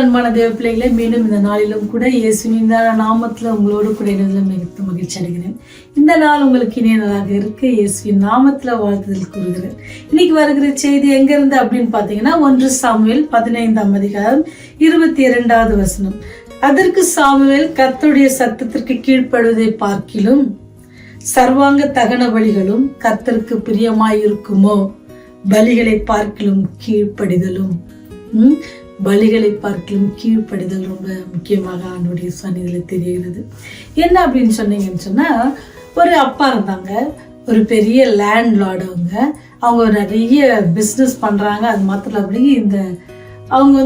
அன்பான தேவ பிள்ளைகளை மீண்டும் இந்த நாளிலும் கூட இயேசுவின் நாமத்தில் உங்களோடு கூட இணைவதில் மிகுந்த மகிழ்ச்சி அடைகிறேன். இந்த நாள் உங்களுக்கு இனிய நாளாக இருக்க இயேசுவின் நாமத்தில் வாழ்த்துதல் கூறுகிறேன். இன்னைக்கு வருகிற செய்தி எங்கிருந்து அப்படின்னு பார்த்தீங்கன்னா 1 சாமுவேல் 15ஆம் அதிகாரம் 22வது வசனம். அதற்கு சாமுவேல் கர்த்தருடைய சத்தத்திற்கு கீழ்ப்படுவதை பார்க்கிலும் சர்வாங்க தகன பலிகளும் கர்த்தருக்கு பிரியமாயிருக்குமோ, பலிகளை பார்க்கிலும் கீழ்ப்படிதலும். பலிகளை பார்க்கலும் கீழ்ப்படிதல் ரொம்ப முக்கியமாக ஆண்டவருடைய சன்னிதியில் தெரிகிறது. என்ன அப்படின்னு சொன்னீங்கன்னு சொன்னால், ஒரு அப்பா இருந்தாங்க, ஒரு பெரிய லேண்ட் லார்டு. அவங்க நிறைய பிஸ்னஸ் பண்ணுறாங்க. அது மாத்திரம் அப்படி அவங்க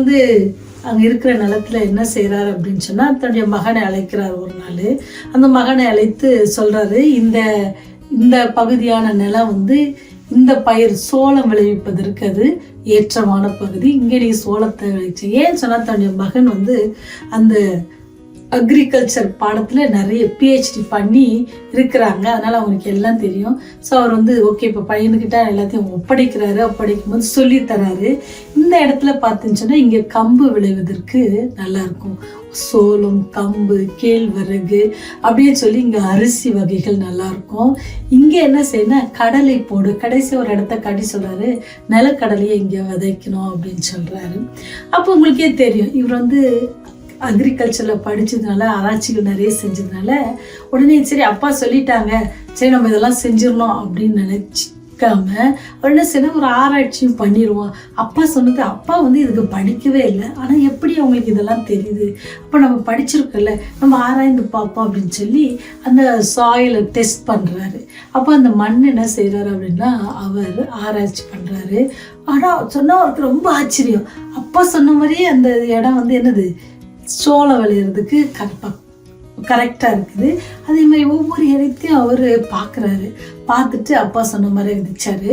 அங்கே இருக்கிற நிலத்தில் என்ன செய்கிறாரு அப்படின்னு சொன்னால், தன்னுடைய மகனை அழைக்கிறார். ஒரு நாள் அந்த மகனை அழைத்து சொல்கிறாரு, இந்த பகுதியான நிலம் இந்த பயிர் சோளம் விளைவிப்பதற்கு அது ஏற்றமான பகுதி, இங்கே நீ சோளத்தை விளைவிச்சு. ஏன்னு சொன்னால், தன்னுடைய மகன் அந்த அக்ரிகல்ச்சர் பாடத்தில் நிறைய பிஹெச்டி பண்ணி இருக்கிறாங்க. அதனால் அவங்களுக்கு எல்லாம் தெரியும். ஸோ அவர் ஓகே இப்போ பையனுக்கிட்ட எல்லாத்தையும் ஒப்படைக்கும் போது சொல்லித்தராரு. இந்த இடத்துல பார்த்துன்னு சொன்னால், இங்கே கம்பு விளைவதற்கு நல்லாயிருக்கும், சோளம், கம்பு, கேழ்வரகு அப்படின்னு சொல்லி இங்கே அரிசி வகைகள் நல்லாயிருக்கும். இங்கே என்ன செய்யணும், கடலை போடு. கடைசி ஒரு இடத்த காட்டி சொல்கிறாரு, நிலக்கடலையை இங்கே விதைக்கணும் அப்படின்னு சொல்கிறாரு. அப்போ உங்களுக்கே தெரியும், இவர் அக்ரிகல்ச்சரில் படித்ததுனால, ஆராய்ச்சிகள் நிறைய செஞ்சதுனால, உடனே சரி அப்பா சொல்லிட்டாங்க, சரி நம்ம இதெல்லாம் செஞ்சிடணும் அப்படின்னு நினச்சிக்காம அவர் என்ன செய்யணும், ஒரு ஆராய்ச்சியும் பண்ணிடுவோம். அப்பா சொன்னது, அப்பா இதுக்கு படிக்கவே இல்லை, ஆனால் எப்படி அவங்களுக்கு இதெல்லாம் தெரியுது, அப்போ நம்ம படிச்சிருக்கோம்ல, நம்ம ஆராய்ந்து பார்ப்போம் அப்படின்னு சொல்லி அந்த சாயிலை டெஸ்ட் பண்ணுறாரு. அப்போ அந்த மண் என்ன செய்கிறாரு அப்படின்னா, அவர் ஆராய்ச்சி பண்ணுறாரு. ஆனால் சொன்னால் அவருக்கு ரொம்ப ஆச்சரியம். அப்பா சொன்ன மாதிரியே அந்த இடம் என்னது, சோளம் விளையிறதுக்கு கரெக்டாக இருக்குது. அதே மாதிரி ஒவ்வொரு இடத்தையும் அவர் பார்த்துட்டு அப்பா சொன்ன மாதிரி விதிச்சாரு.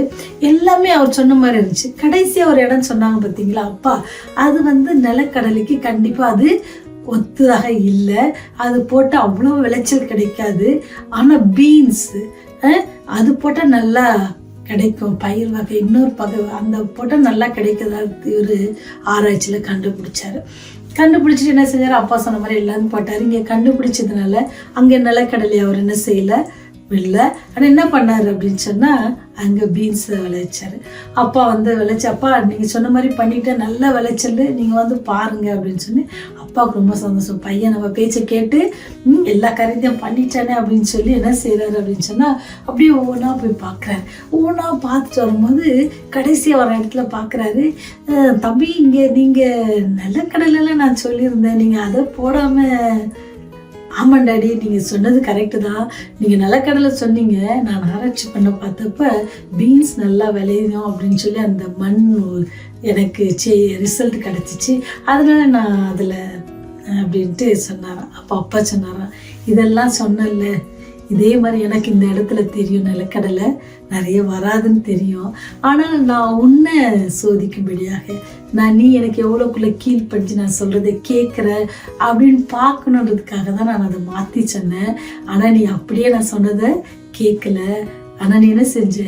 எல்லாமே அவர் சொன்ன மாதிரி இருந்துச்சு. கடைசியாக ஒரு இடம் சொன்னாங்க பார்த்தீங்களா, அப்பா அது நிலக்கடலைக்கு கண்டிப்பாக அது ஒத்ததாக இல்லை, அது போட்டால் அவ்வளோ விளைச்சல் கிடைக்காது. ஆனால் பீன்ஸு அது போட்டால் நல்லா கிடைக்கும், பயிர் வகை இன்னொரு அந்த போட்டால் நல்லா கிடைக்கிறதா ஒரு ஆராய்ச்சியில் கண்டுபிடிச்சிட்டு என்ன செஞ்சார், அப்பா சொன்ன மாதிரி எல்லாரும் போட்டார். இங்கே கண்டுபிடிச்சதுனால அங்கே நிலக்கடலை அவர் என்ன செய்யலை, இல்லை. ஆனால் என்ன பண்ணார் அப்படின்னு சொன்னால், அங்கே பீன்ஸை விளைச்சார். அப்பா விளைச்சி, அப்பா நீங்கள் சொன்ன மாதிரி பண்ணிவிட்டு நல்ல விளைச்சல், நீங்கள் பாருங்கள் அப்படின்னு சொல்லி அப்பாவுக்கு ரொம்ப சந்தோஷம். பையன் நம்ம பேச்சை கேட்டு எல்லா காரியத்தையும் பண்ணிட்டானே அப்படின்னு சொல்லி என்ன செய்கிறாரு அப்படின்னு சொன்னால், அப்படியே ஒவ்வொன்றா போய் பார்க்குறாரு. ஒவ்வொன்றா பார்த்துட்டு வரும்போது கடைசியாக ஒரு இடத்துல பார்க்குறாரு, தம்பி இங்கே நீங்கள் நிலக்கடலைலாம் நான் சொல்லியிருந்தேன், நீங்கள் அதை போடாமல். ஆமாம் டாடி, நீங்கள் சொன்னது கரெக்டு தான், நீங்கள் நிலக்கடலை சொன்னீங்க, நான் ஆராய்ச்சி பண்ண பார்த்தப்ப பீன்ஸ் நல்லா விளையும் அப்படின்னு சொல்லி அந்த மண் எனக்கு ரிசல்ட் கிடச்சிச்சு, அதனால நான் அதில் அப்படின்ட்டு சொன்னாராம். அப்பா சொன்னாராம், இதெல்லாம் சொன்னல, இதே மாதிரி எனக்கு இந்த இடத்துல தெரியும், நிலக்கடலை நிறைய வராதுன்னு தெரியும், ஆனால் நான் உன்னை சோதிக்கும்படியாக நீ எனக்கு எவ்வளோக்குள்ளே கீழ்படிச்சு நான் சொல்கிறத கேட்குற அப்படின்னு பார்க்கணுன்றதுக்காக தான் நான் அதை மாற்றி சொன்னேன். ஆனால் நீ அப்படியே நான் சொன்னதை கேட்கல, ஆனால் நீ என்ன செஞ்ச,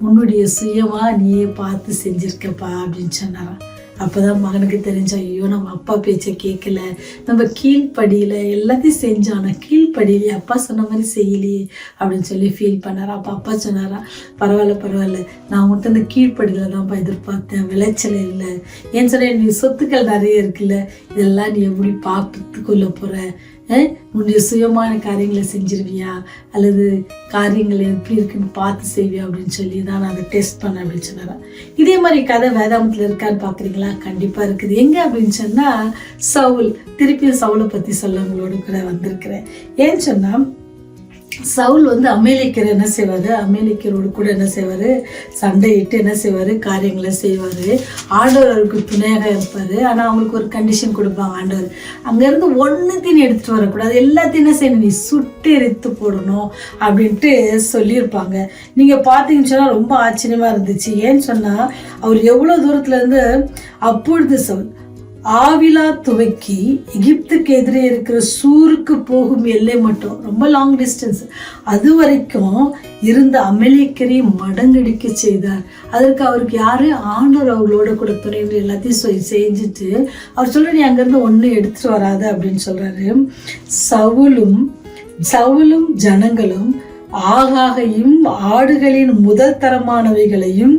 உன்னுடைய சுயமாக நீயே பார்த்து செஞ்சுருக்கப்பா அப்படின்னு சொன்னாராம். அப்போ தான் மகனுக்கு தெரிஞ்சா, ஐயோ நம்ம அப்பா பேச்சை கேட்கல, நம்ம கீழ்ப்படியில் எல்லாத்தையும் செஞ்சோம், ஆனால் கீழ்ப்படியிலே அப்பா சொன்ன மாதிரி செய்யலையே அப்படின்னு சொல்லி ஃபீல் பண்ணாரா. அப்பா சொன்னாரா, பரவாயில்ல, நான் மட்டும் இந்த கீழ்ப்படியில் தான்ப்பா எதிர்பார்த்தேன், விளைச்சல் இல்லை. ஏன்னு சொன்ன, நீ சொத்துக்கள் நிறைய இருக்குல்ல, இதெல்லாம் நீ எப்படி பார்த்துக்கொள்ள போகிற, உன்னுடைய சுயமான காரியங்களை செஞ்சிருவியா, அல்லது காரியங்கள் எப்படி இருக்குன்னு பார்த்து செய்வியா அப்படின்னு சொல்லி தான் நான் அதை டெஸ்ட் பண்ண அப்படின்னு சொன்னாரா. இதே மாதிரி கதை வேதாமத்தில் இருக்கான்னு பார்க்குறீங்களா? கண்டிப்பாக இருக்குது. எங்கே அப்படின்னு சொன்னால், சவுல், திருப்பியும் சவுலை பற்றி சொல்ல உங்களோட கூட வந்திருக்கிறேன். ஏன்னு சொன்னால், சவுல் அமேலிக்கர் என்ன செய்வார், அமேலிக்கரோடு கூட என்ன செய்வார், சண்டையிட்டு என்ன செய்வார், காரியங்களை செய்வார். ஆண்டவர் அவருக்கு துணையாக இருப்பார். ஆனால் அவங்களுக்கு ஒரு கண்டிஷன் கொடுப்பாங்க ஆண்டவர், அங்கேருந்து ஒன்றுத்தையும் எடுத்துகிட்டு வரக்கூடாது, எல்லாத்தையும் என்ன செய்யணும், நீ சுட்டு எரித்து போடணும் அப்படின்ட்டு சொல்லியிருப்பாங்க. நீங்கள் பார்த்தீங்கன்னு சொன்னால் ரொம்ப ஆச்சரியமாக இருந்துச்சு. ஏன்னு சொன்னால், அவர் எவ்வளோ தூரத்துலேருந்து, அப்பொழுது சவுல் ஆவிலா துவக்கி எகிப்துக்கு எதிரே இருக்கிற சூருக்கு போகும் எல்லை மட்டும், ரொம்ப லாங் டிஸ்டன்ஸ், அது வரைக்கும் இருந்த அமலேக்கரை மடங்கடிக்க செய்தார். அதற்கு அவருக்கு யாரு? ஆண்டவர் அவர்களோட கூட துணைவு எல்லாத்தையும் செஞ்சுட்டு அவர் சொல்ற, நீ அங்கிருந்து ஒண்ணு எடுத்துட்டு வராத அப்படின்னு சொல்றாரு. சவுலும் ஜனங்களும் ஆகாகையும் ஆடுகளின் முதல் தரமானவைகளையும்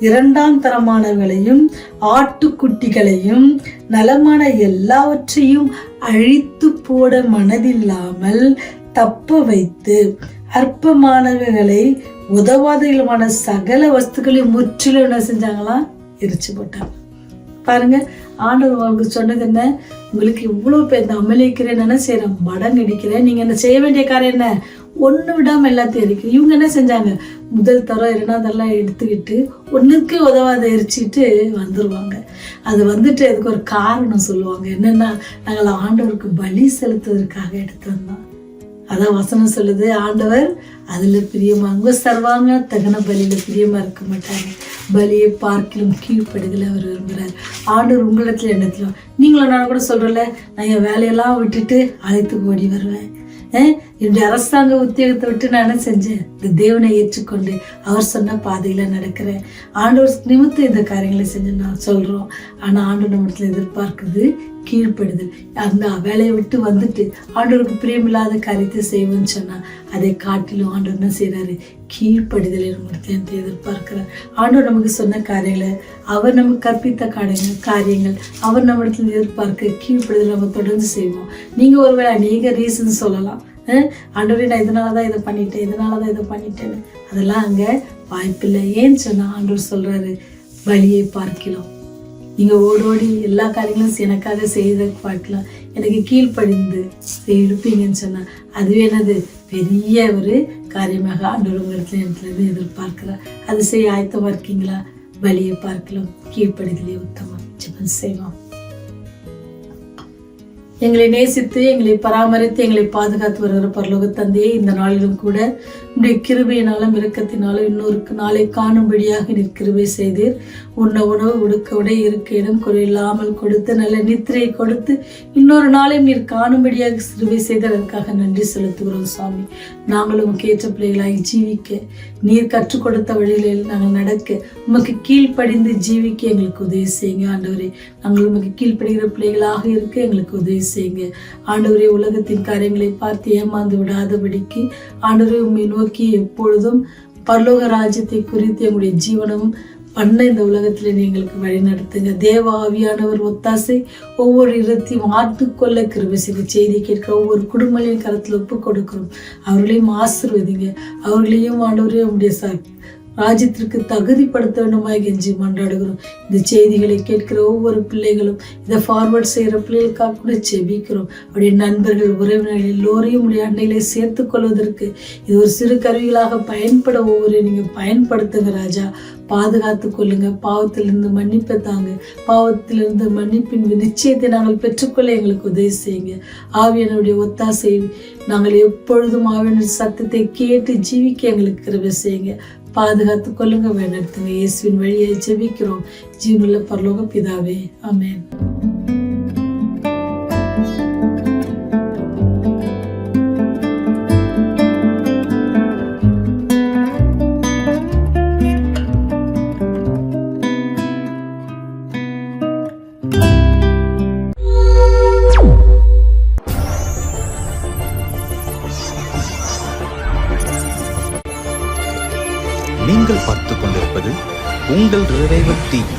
இரண்டாம் தரமானவைகளையும் ஆட்டுக்குட்டிகளையும் நலமான எல்லாவற்றையும் அழித்து போட மனதில்லாமல் தப்ப வைத்து அற்பமானவைகளை உதவாதமான சகல வஸ்துக்களையும் முற்றிலும் என்ன செஞ்சாங்களாம்? எரிச்சு போட்டாங்க. பாருங்க, ஆண்டவர் அவங்களுக்கு சொன்னது என்ன? உங்களுக்கு இவ்வளவு பேர் இந்த அமலேக்கிறேன் என்ன செய்யறேன்? மடங்கடிக்கிறேன். நீங்க என்ன செய்ய வேண்டிய காரியம் என்ன? ஒண்ணு விடாம எல்லாத்தையும் எரிக்க. இவங்க என்ன செஞ்சாங்க? முதல் தரம் இரண்டாம் தரம் எடுத்துக்கிட்டு ஒண்ணுக்கு உதவாத எரிச்சிட்டு வந்துருவாங்க. அது வந்துட்டு அதுக்கு ஒரு காரணம் சொல்லுவாங்க. என்னன்னா, நாங்கள் ஆண்டவருக்கு பலி செலுத்துவதற்காக எடுத்து வந்தோம். அதான் வசனம் சொல்லுது, ஆண்டவர் அதுல பிரியமா, அங்க சர்வாங்க தகன பலியில பிரியமா இருக்க மாட்டாங்க, பலியை பார்க்கிலும் கீழ்ப்படுதல அவர் விரும்புகிறார். ஆண்டவர் உங்களிடத்துல எண்ணத்திலும், நீங்களும் நான் கூட சொல்றல, நான் என் வேலையெல்லாம் விட்டுட்டு அழைத்துக்கு ஓடி வருவேன். என்னுடைய அரசாங்க உத்தியோகத்தை விட்டு நான் என்ன செஞ்சேன்? இந்த தேவனை ஏற்றுக்கொண்டு அவர் சொன்ன பாதையில நடக்கிறேன். ஆண்டவர் நிமித்தம் இந்த காரியங்களை செஞ்சு நான் சொல்றோம். ஆனா ஆண்டவர் நம்மிடத்துல எதிர்பார்க்குது கீழ்ப்படுதல். அந்த வேலையை விட்டு வந்துட்டு ஆண்டவருக்கு பிரியமில்லாத காரியத்தை செய்வோம்னு சொன்னா அதை காட்டிலும் ஆண்டவர் என்ன செய்யறாரு? கீழ்ப்படுதலை நம்மிடத்துல எதிர்பார்க்கிறார். ஆண்டவர் நமக்கு சொன்ன காரியங்களை, அவர் நமக்கு கற்பித்த காரியங்கள் அவர் நம்மிடத்துல எதிர்பார்க்க கீழ்ப்படுதல் நம்ம தொடர்ந்து செய்வோம். நீங்க ஒருவேளை அநேக ரீசன் சொல்லலாம், ஆண்டவரே நான் இதனாலதான் இதை பண்ணிட்டேன்னு. அதெல்லாம் அங்க வாய்ப்பில்லை. ஏன்னு சொன்னா ஆண்டவர் சொல்றாரு, பலியை பார்க்கலாம். நீங்க ஓடோடி எல்லா காரியங்களும் எனக்காக செய்த பார்க்கலாம், எனக்கு கீழ்ப்படிந்து இருப்பீங்கன்னு சொன்னா அதுவே என்னது? பெரிய ஒரு காரியமாக ஆண்டவர் உங்களிடத்துல எதிர்பார்க்கிறார். அது செய்ய ஆயத்தமா இருக்கீங்களா? பலியை பார்க்கலாம், கீழ்ப்படிதலே உத்தமம். ஜெபம் செய்வோம். எங்களை நேசித்து எங்களை பராமரித்து எங்களை பாதுகாத்து வருகிற பரலோக தந்தையே, இந்த நாளிலும் கூட உடைய கிருபையினாலும் இரக்கத்தினாலும் இன்னொருக்கு நாளை காணும்படியாக நீர் கிருபை செய்தீர். உண்ண உணவு, உடுக்க உடை, இருக்க இடம் குறையில்லாமல் கொடுத்து நல்ல நித்திரையை கொடுத்து இன்னொரு நாளையும் நீர் காணும்படியாக கிருபை செய்ததற்காக நன்றி செலுத்துகிறோம் சுவாமி. நாங்களும் உமக்கு ஏற்ற பிள்ளைகளாய் ஜீவிக்க, நீர் கற்றுக் கொடுத்த வழிகளில் நாங்கள் நடக்க, உமக்கு கீழ்ப்படிந்து ஜீவிக்க எங்களுக்கு உதவி செய்யுங்க ஆண்டவரே. நாங்கள் உமக்கு கீழ்ப்படுகிற பிள்ளைகளாக இருக்க எங்களுக்கு உதவி செய்யுங்க ஆண்டவரே. உலகத்தின் காரியங்களை பார்த்து ஏமாந்து விடாதபடிக்கு ஆண்டவரே உம்மை நோக்கி எப்பொழுதும் பரலோக ராஜ்யத்தை குறித்து எங்களுடைய ஜீவனம் பண்ண இந்த உலகத்துல எங்களுக்கு வழி நடத்துங்க. தேவ ஆவியானவர் ஒத்தாசை ஒவ்வொரு இடத்தையும் மாற்றிக்கொள்ள கிருபை செய்து செய்தி கேட்கிற ஒவ்வொரு குடும்பங்களையும் கருத்துல ஒப்பு கொடுக்கிறோம். அவர்களையும் ஆசீர்வதிங்க. அவர்களையும் ஆண்டவரே உங்களுடைய ராஜ்யத்திற்கு தகுதிப்படுத்த வேண்டுமாய் கெஞ்சி மன்றாடுகிறோம். இந்த செய்திகளை கேட்கிற ஒவ்வொரு பிள்ளைகளும், இதை ஃபார்வர்ட் செய்கிற பிள்ளைகளுக்காக கூட செபிக்கிறோம். அவருடைய நண்பர்கள், உறவினர்கள் எல்லோரையும் உடைய அண்டைகளை சேர்த்து கொள்வதற்கு இது ஒரு சிறு கருவிகளாக பயன்பட ஒவ்வொரு நீங்கள் பயன்படுத்துங்க ராஜா. பாதுகாத்து கொள்ளுங்க. பாவத்திலிருந்து மன்னிப்பை தாங்க. பாவத்திலிருந்து மன்னிப்பின் நிச்சயத்தை நாங்கள் பெற்றுக்கொள்ள எங்களுக்கு உதவி செய்யுங்க. ஆவியனுடைய ஒத்தாசை நாங்கள் எப்பொழுதும் ஆவியனுடைய சத்தத்தை கேட்டு ஜீவிக்க எங்களுக்கு கிருபை செய்யுங்க. பாதுகாத்து கொள்ளுங்க, வழிநடத்துங்க. இயேசுவின் வழியை ஜெபிக்கிறோம் ஜீவனுள்ள பரலோக பிதாவே, ஆமென். நீங்கள் பார்த்துக் கொண்டிருப்பது உங்கள் ரிவைவல் டிவி.